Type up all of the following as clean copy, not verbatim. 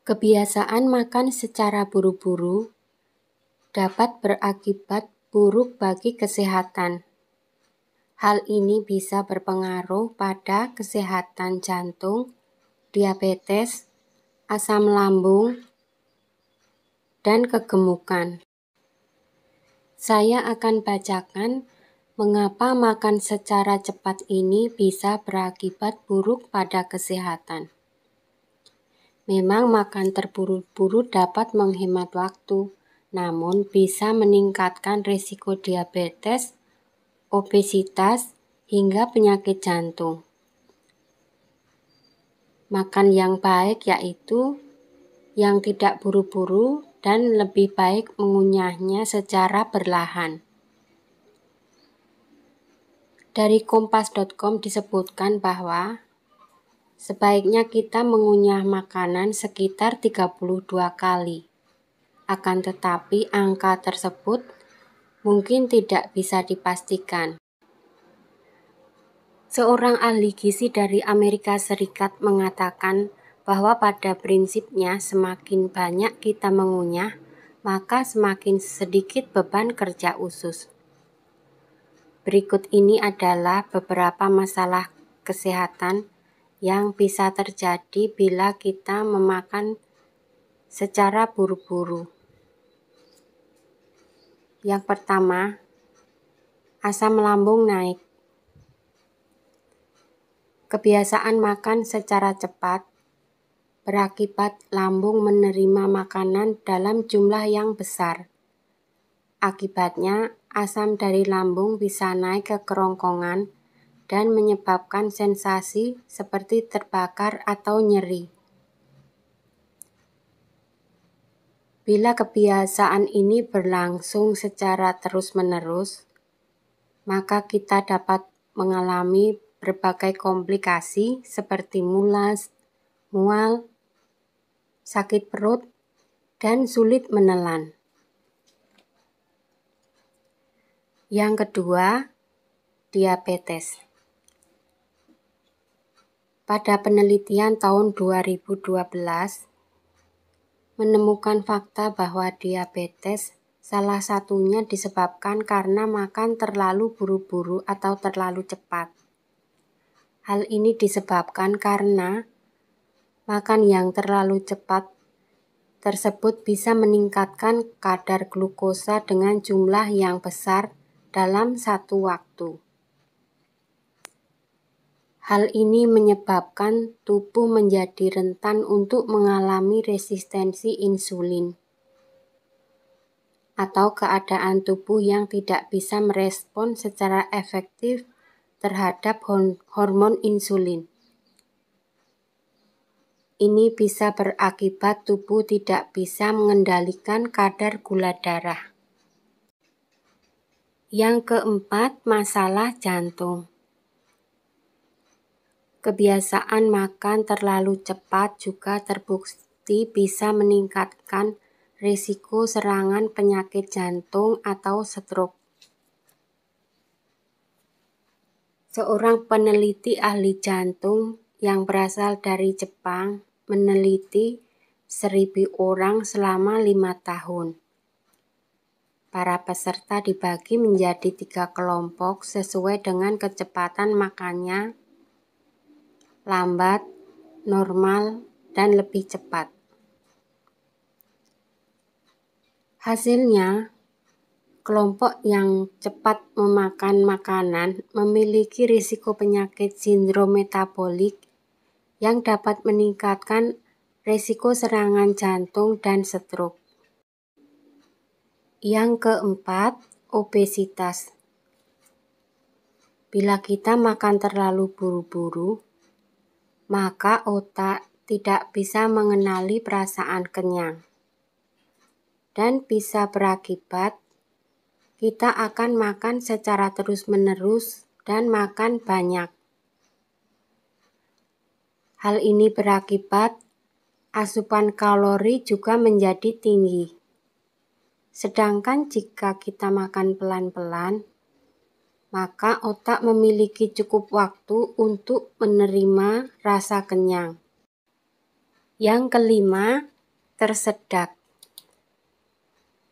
Kebiasaan makan secara buru-buru dapat berakibat buruk bagi kesehatan. Hal ini bisa berpengaruh pada kesehatan jantung, diabetes, asam lambung, dan kegemukan. Saya akan bacakan mengapa makan secara cepat ini bisa berakibat buruk pada kesehatan. Memang makan terburu-buru dapat menghemat waktu, namun bisa meningkatkan risiko diabetes, obesitas, hingga penyakit jantung. Makan yang baik yaitu yang tidak buru-buru dan lebih baik mengunyahnya secara perlahan. Dari kompas.com disebutkan bahwa sebaiknya kita mengunyah makanan sekitar 32 kali. Akan tetapi angka tersebut mungkin tidak bisa dipastikan. Seorang ahli gizi dari Amerika Serikat mengatakan bahwa pada prinsipnya semakin banyak kita mengunyah, maka semakin sedikit beban kerja usus. Berikut ini adalah beberapa masalah kesehatan yang bisa terjadi bila kita memakan secara buru-buru. Yang pertama, asam lambung naik. Kebiasaan makan secara cepat berakibat lambung menerima makanan dalam jumlah yang besar. Akibatnya, asam dari lambung bisa naik ke kerongkongan dan menyebabkan sensasi seperti terbakar atau nyeri. Bila kebiasaan ini berlangsung secara terus-menerus, maka kita dapat mengalami berbagai komplikasi seperti mulas, mual, sakit perut, dan sulit menelan. Yang kedua, diabetes. Pada penelitian tahun 2012, menemukan fakta bahwa diabetes salah satunya disebabkan karena makan terlalu buru-buru atau terlalu cepat. Hal ini disebabkan karena makan yang terlalu cepat tersebut bisa meningkatkan kadar glukosa dengan jumlah yang besar dalam satu waktu. Hal ini menyebabkan tubuh menjadi rentan untuk mengalami resistensi insulin atau keadaan tubuh yang tidak bisa merespon secara efektif terhadap hormon insulin. Ini bisa berakibat tubuh tidak bisa mengendalikan kadar gula darah. Yang keempat, masalah jantung. Kebiasaan makan terlalu cepat juga terbukti bisa meningkatkan risiko serangan penyakit jantung atau stroke. Seorang peneliti ahli jantung yang berasal dari Jepang meneliti 1.000 orang selama 5 tahun. Para peserta dibagi menjadi 3 kelompok sesuai dengan kecepatan makannya, lambat, normal, dan lebih cepat. Hasilnya, kelompok yang cepat memakan makanan memiliki risiko penyakit sindrom metabolik yang dapat meningkatkan risiko serangan jantung dan stroke. Yang keempat, obesitas. Bila kita makan terlalu buru-buru, maka otak tidak bisa mengenali perasaan kenyang dan bisa berakibat kita akan makan secara terus-menerus dan makan banyak. Hal ini berakibat asupan kalori juga menjadi tinggi. Sedangkan jika kita makan pelan-pelan, maka otak memiliki cukup waktu untuk menerima rasa kenyang. Yang kelima, Tersedak.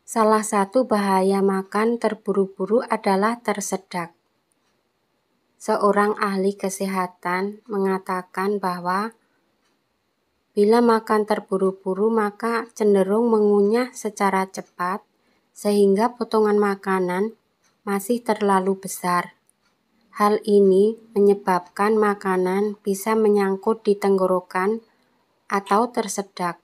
Salah satu bahaya makan terburu-buru adalah tersedak. Seorang ahli kesehatan mengatakan bahwa bila makan terburu-buru maka cenderung mengunyah secara cepat sehingga potongan makanan masih terlalu besar. Hal ini menyebabkan makanan bisa menyangkut di tenggorokan atau tersedak.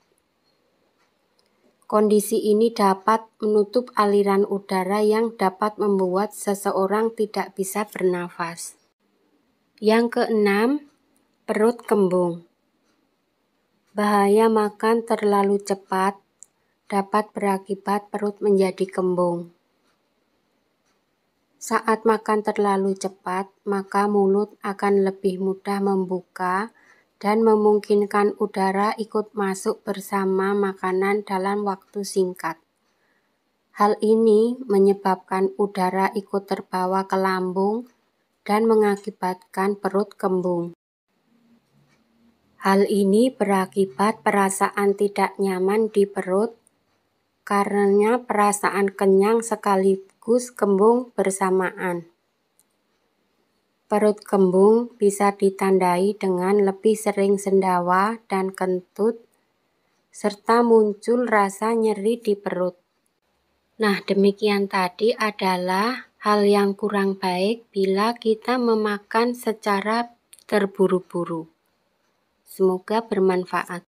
Kondisi ini dapat menutup aliran udara yang dapat membuat seseorang tidak bisa bernafas. Yang keenam, perut kembung. Bahaya makan terlalu cepat dapat berakibat perut menjadi kembung. Saat makan terlalu cepat, maka mulut akan lebih mudah membuka dan memungkinkan udara ikut masuk bersama makanan dalam waktu singkat. Hal ini menyebabkan udara ikut terbawa ke lambung dan mengakibatkan perut kembung. Hal ini berakibat perasaan tidak nyaman di perut karena perasaan kenyang sekaligus kembung bersamaan. Perut kembung bisa ditandai dengan lebih sering sendawa dan kentut, serta muncul rasa nyeri di perut. Nah, demikian tadi adalah hal yang kurang baik bila kita memakan secara terburu-buru. Semoga bermanfaat.